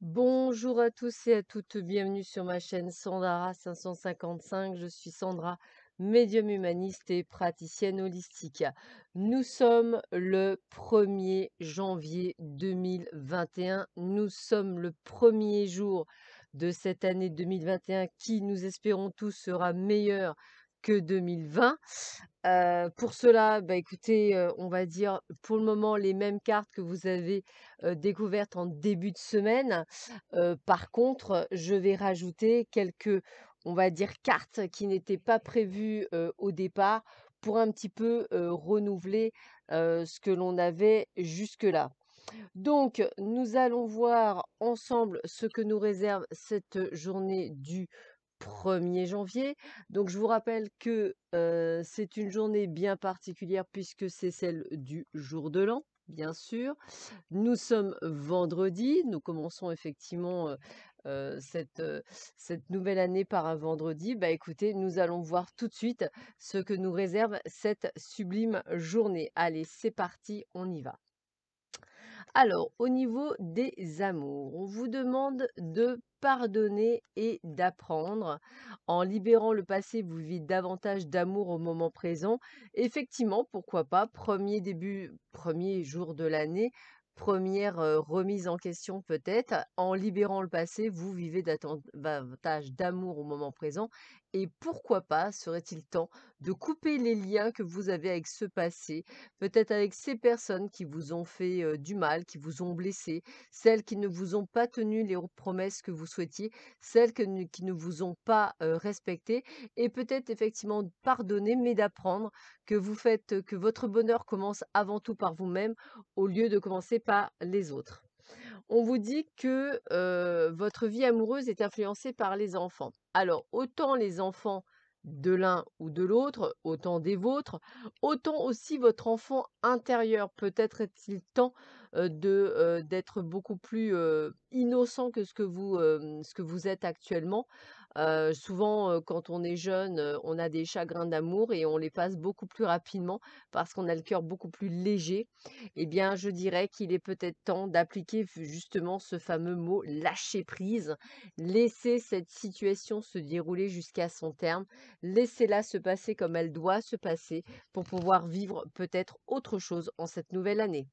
Bonjour à tous et à toutes, bienvenue sur ma chaîne Sandara 555. Je suis Sandra, médium humaniste et praticienne holistique. Nous sommes le 1er janvier 2021. Nous sommes le premier jour de cette année 2021 qui, nous espérons tous, sera meilleure que 2020. Pour cela, bah, écoutez, on va dire pour le moment les mêmes cartes que vous avez découvertes en début de semaine. Par contre, je vais rajouter quelques, on va dire, cartes qui n'étaient pas prévues au départ pour un petit peu renouveler ce que l'on avait jusque-là. Donc, nous allons voir ensemble ce que nous réserve cette journée du 1er janvier. Donc, je vous rappelle que c'est une journée bien particulière puisque c'est celle du jour de l'an, bien sûr. Nous sommes vendredi, nous commençons effectivement cette nouvelle année par un vendredi. Bah écoutez, nous allons voir tout de suite ce que nous réserve cette sublime journée. Allez, c'est parti, on y va. Alors, au niveau des amours, on vous demande de pardonner et d'apprendre. En libérant le passé, vous vivez davantage d'amour au moment présent. Effectivement, pourquoi pas, premier jour de l'année, première remise en question peut-être. En libérant le passé, vous vivez davantage d'amour au moment présent. Et pourquoi pas, serait-il temps de couper les liens que vous avez avec ce passé, peut-être avec ces personnes qui vous ont fait du mal, qui vous ont blessé, celles qui ne vous ont pas tenu les promesses que vous souhaitiez, qui ne vous ont pas respecté, et peut-être effectivement pardonner, mais d'apprendre que votre bonheur commence avant tout par vous-même au lieu de commencer par les autres. On vous dit que votre vie amoureuse est influencée par les enfants. Alors, autant les enfants de l'un ou de l'autre, autant des vôtres, autant aussi votre enfant intérieur. Peut-être est-il temps d'être beaucoup plus innocent que ce que vous êtes actuellement. Souvent, quand on est jeune, on a des chagrins d'amour et on les passe beaucoup plus rapidement parce qu'on a le cœur beaucoup plus léger. Eh bien, je dirais qu'il est peut-être temps d'appliquer justement ce fameux mot lâcher prise. Laisser cette situation se dérouler jusqu'à son terme. Laissez-la se passer comme elle doit se passer pour pouvoir vivre peut-être autre chose en cette nouvelle année.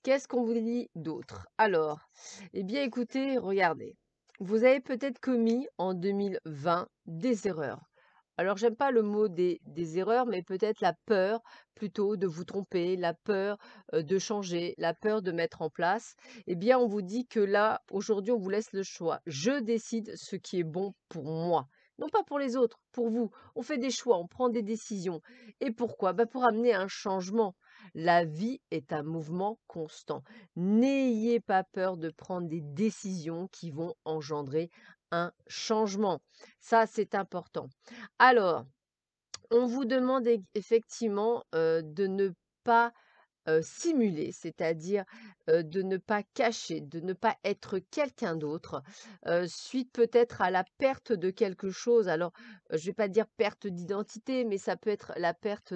Qu'est-ce qu'on vous dit d'autre? Alors, eh bien écoutez, regardez. Vous avez peut-être commis en 2020 des erreurs. Alors j'aime pas le mot des erreurs, mais peut-être la peur plutôt de vous tromper, la peur, de changer, la peur de mettre en place. Eh bien, on vous dit que là, aujourd'hui, on vous laisse le choix. Je décide ce qui est bon pour moi. Non pas pour les autres, pour vous. On fait des choix, on prend des décisions. Et pourquoi? Bah, pour amener un changement. La vie est un mouvement constant. N'ayez pas peur de prendre des décisions qui vont engendrer un changement. Ça, c'est important. Alors, on vous demande effectivement de ne pas simuler, c'est-à-dire, de ne pas cacher, de ne pas être quelqu'un d'autre, suite peut-être à la perte de quelque chose. Alors, je vais pas dire perte d'identité, mais ça peut être la perte,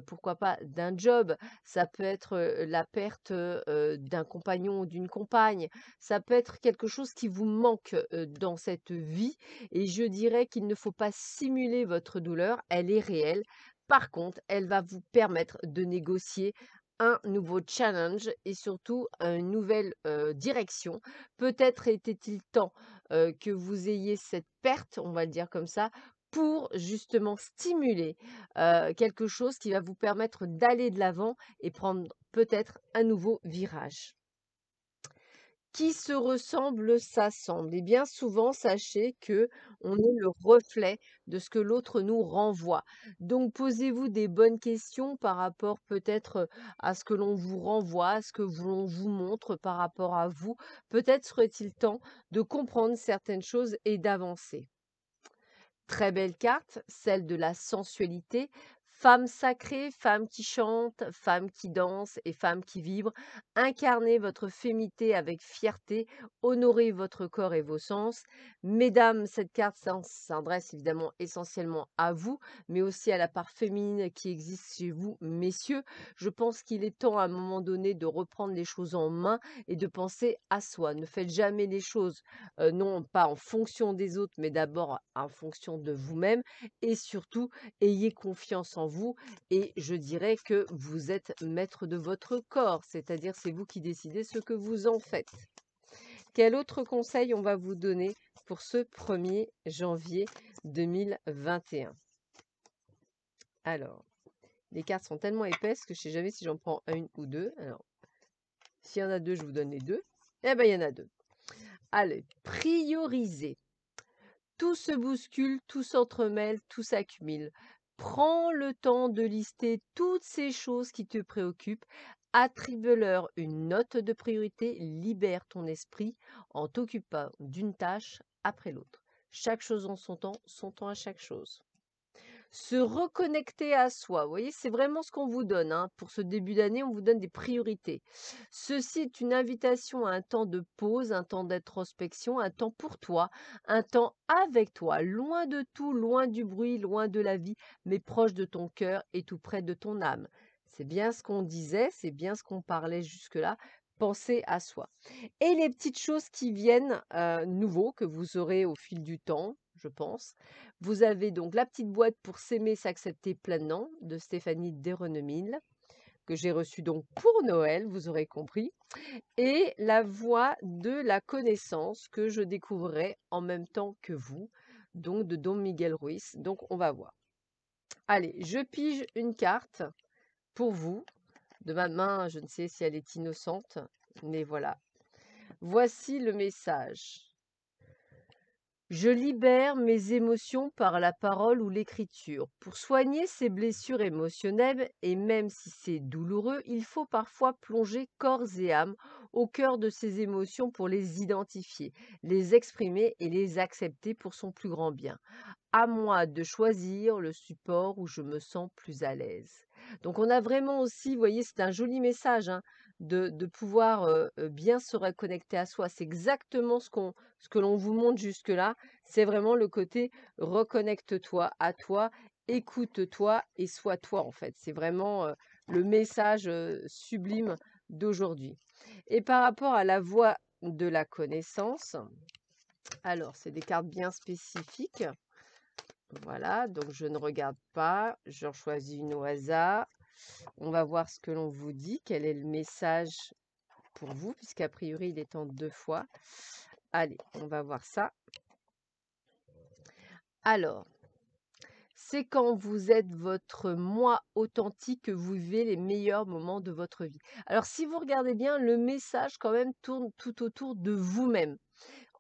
pourquoi pas d'un job, ça peut être, la perte, d'un compagnon ou d'une compagne, ça peut être quelque chose qui vous manque, dans cette vie, et je dirais qu'il ne faut pas simuler votre douleur, elle est réelle. Par contre, elle va vous permettre de négocier un nouveau challenge et surtout une nouvelle direction. Peut-être était-il temps que vous ayez cette perte, on va le dire comme ça, pour justement stimuler quelque chose qui va vous permettre d'aller de l'avant et prendre peut-être un nouveau virage. Qui se ressemble s'assemble. Et bien souvent, sachez que on est le reflet de ce que l'autre nous renvoie. Donc posez-vous des bonnes questions par rapport peut-être, à ce que l'on vous renvoie, à ce que l'on vous montre par rapport à vous. Peut-être serait-il temps de comprendre certaines choses et d'avancer. Très belle carte, celle de la sensualité. Femme sacrée, femme qui chante, femme qui danse et femme qui vibre, incarnez votre féminité avec fierté, honorez votre corps et vos sens. Mesdames, cette carte s'adresse évidemment essentiellement à vous, mais aussi à la part féminine qui existe chez vous, messieurs. Je pense qu'il est temps à un moment donné de reprendre les choses en main et de penser à soi. Ne faites jamais les choses, non pas en fonction des autres, mais d'abord en fonction de vous-même et surtout, ayez confiance en vous et je dirais que vous êtes maître de votre corps, c'est-à-dire c'est vous qui décidez ce que vous en faites. Quel autre conseil on va vous donner pour ce 1er janvier 2021? Alors, les cartes sont tellement épaisses que je ne sais jamais si j'en prends une ou deux. Alors, s'il y en a deux, je vous donne les deux. Eh bien, il y en a deux. Allez, priorisez. Tout se bouscule, tout s'entremêle, tout s'accumule. Prends le temps de lister toutes ces choses qui te préoccupent. Attribue-leur une note de priorité. Libère ton esprit en t'occupant d'une tâche après l'autre. Chaque chose en son temps à chaque chose. Se reconnecter à soi. Vous voyez, c'est vraiment ce qu'on vous donne, hein. Pour ce début d'année, on vous donne des priorités. Ceci est une invitation à un temps de pause, un temps d'introspection, un temps pour toi, un temps avec toi, loin de tout, loin du bruit, loin de la vie, mais proche de ton cœur et tout près de ton âme. C'est bien ce qu'on disait, c'est bien ce qu'on parlait jusque-là. Penser à soi. Et les petites choses qui viennent nouveaux que vous aurez au fil du temps, je pense. Vous avez donc la petite boîte pour s'aimer, s'accepter pleinement de Stéphanie Desrennemille, que j'ai reçue donc pour Noël, vous aurez compris, et la voie de la connaissance que je découvrirai en même temps que vous, donc de Don Miguel Ruiz. Donc on va voir. Allez, je pige une carte pour vous. De ma main, je ne sais si elle est innocente, mais voilà. Voici le message. Je libère mes émotions par la parole ou l'écriture. Pour soigner ces blessures émotionnelles, et même si c'est douloureux, il faut parfois plonger corps et âme au cœur de ces émotions pour les identifier, les exprimer et les accepter pour son plus grand bien. À moi de choisir le support où je me sens plus à l'aise. Donc on a vraiment aussi, vous voyez, c'est un joli message, hein, de pouvoir bien se reconnecter à soi. C'est exactement ce que l'on vous montre jusque-là. C'est vraiment le côté reconnecte-toi à toi, écoute-toi et sois toi en fait. C'est vraiment le message sublime d'aujourd'hui. Et par rapport à la voie de la connaissance, alors c'est des cartes bien spécifiques. Voilà, donc je ne regarde pas, j'en choisis une au hasard. On va voir ce que l'on vous dit, quel est le message pour vous, puisqu'a priori il est en 2 fois. Allez, on va voir ça. Alors, c'est quand vous êtes votre moi authentique que vous vivez les meilleurs moments de votre vie. Alors, si vous regardez bien, le message quand même tourne tout autour de vous-même.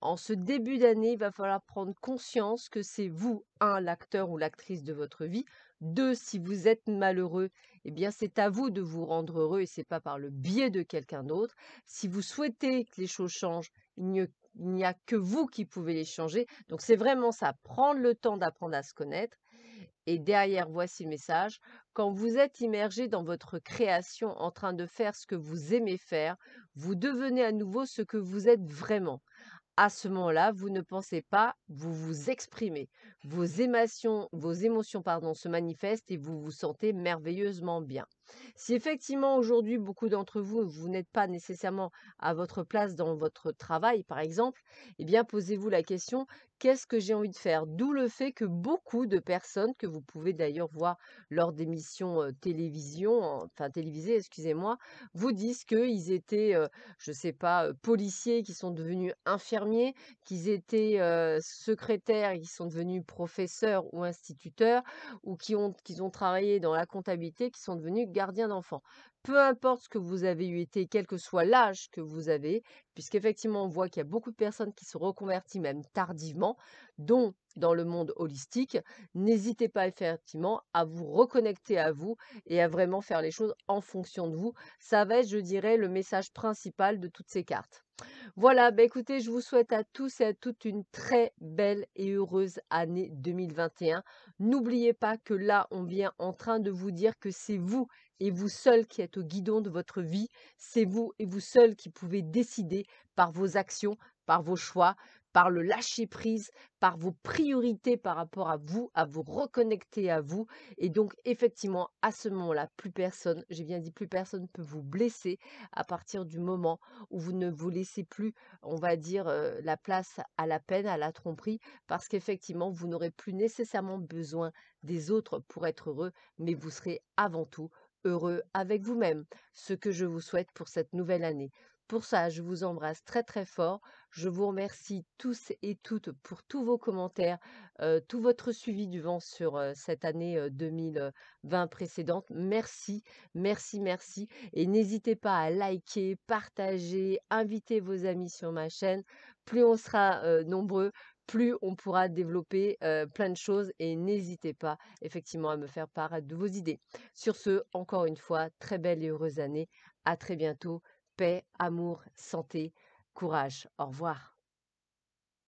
En ce début d'année, il va falloir prendre conscience que c'est vous, un, l'acteur ou l'actrice de votre vie. Deux, si vous êtes malheureux, eh bien, c'est à vous de vous rendre heureux et c'est pas par le biais de quelqu'un d'autre. Si vous souhaitez que les choses changent, il n'y a que vous qui pouvez les changer. Donc, c'est vraiment ça, prendre le temps d'apprendre à se connaître. Et derrière, voici le message. Quand vous êtes immergé dans votre création, en train de faire ce que vous aimez faire, vous devenez à nouveau ce que vous êtes vraiment. À ce moment-là, vous ne pensez pas, vous vous exprimez. Vos émotions pardon, se manifestent et vous vous sentez merveilleusement bien. Si effectivement aujourd'hui, beaucoup d'entre vous, vous n'êtes pas nécessairement à votre place dans votre travail, par exemple, eh bien posez-vous la question, qu'est-ce que j'ai envie de faire? D'où le fait que beaucoup de personnes, que vous pouvez d'ailleurs voir lors d'émissions télévisées, excusez-moi, vous disent qu'ils étaient je sais pas, policiers qui sont devenus infirmiers, qu'ils étaient, secrétaires et qui sont devenus professeurs ou instituteurs ou qu'ils ont travaillé dans la comptabilité, qui sont devenus gardiens d'enfants. Peu importe ce que vous avez eu été, quel que soit l'âge que vous avez, puisqu'effectivement, on voit qu'il y a beaucoup de personnes qui se reconvertissent même tardivement, dont dans le monde holistique. N'hésitez pas effectivement à vous reconnecter à vous et à vraiment faire les choses en fonction de vous. Ça va être, je dirais, le message principal de toutes ces cartes. Voilà, bah écoutez, je vous souhaite à tous et à toutes une très belle et heureuse année 2021. N'oubliez pas que là, on vient en train de vous dire que c'est vous et vous seul qui êtes au guidon de votre vie. C'est vous et vous seul qui pouvez décider par vos actions, par vos choix, par le lâcher-prise, par vos priorités par rapport à vous reconnecter à vous. Et donc, effectivement, à ce moment-là, plus personne, j'ai bien dit plus personne peut vous blesser à partir du moment où vous ne vous laissez plus, on va dire, la place à la peine, à la tromperie, parce qu'effectivement, vous n'aurez plus nécessairement besoin des autres pour être heureux, mais vous serez avant tout heureux avec vous-même, ce que je vous souhaite pour cette nouvelle année. Pour ça, je vous embrasse très très fort. Je vous remercie tous et toutes pour tous vos commentaires, tout votre suivi du vent sur cette année 2020 précédente. Merci, merci, merci. Et n'hésitez pas à liker, partager, inviter vos amis sur ma chaîne. Plus on sera nombreux, plus on pourra développer plein de choses. Et n'hésitez pas effectivement à me faire part de vos idées. Sur ce, encore une fois, très belle et heureuse année. À très bientôt. Paix, amour, santé, courage. Au revoir.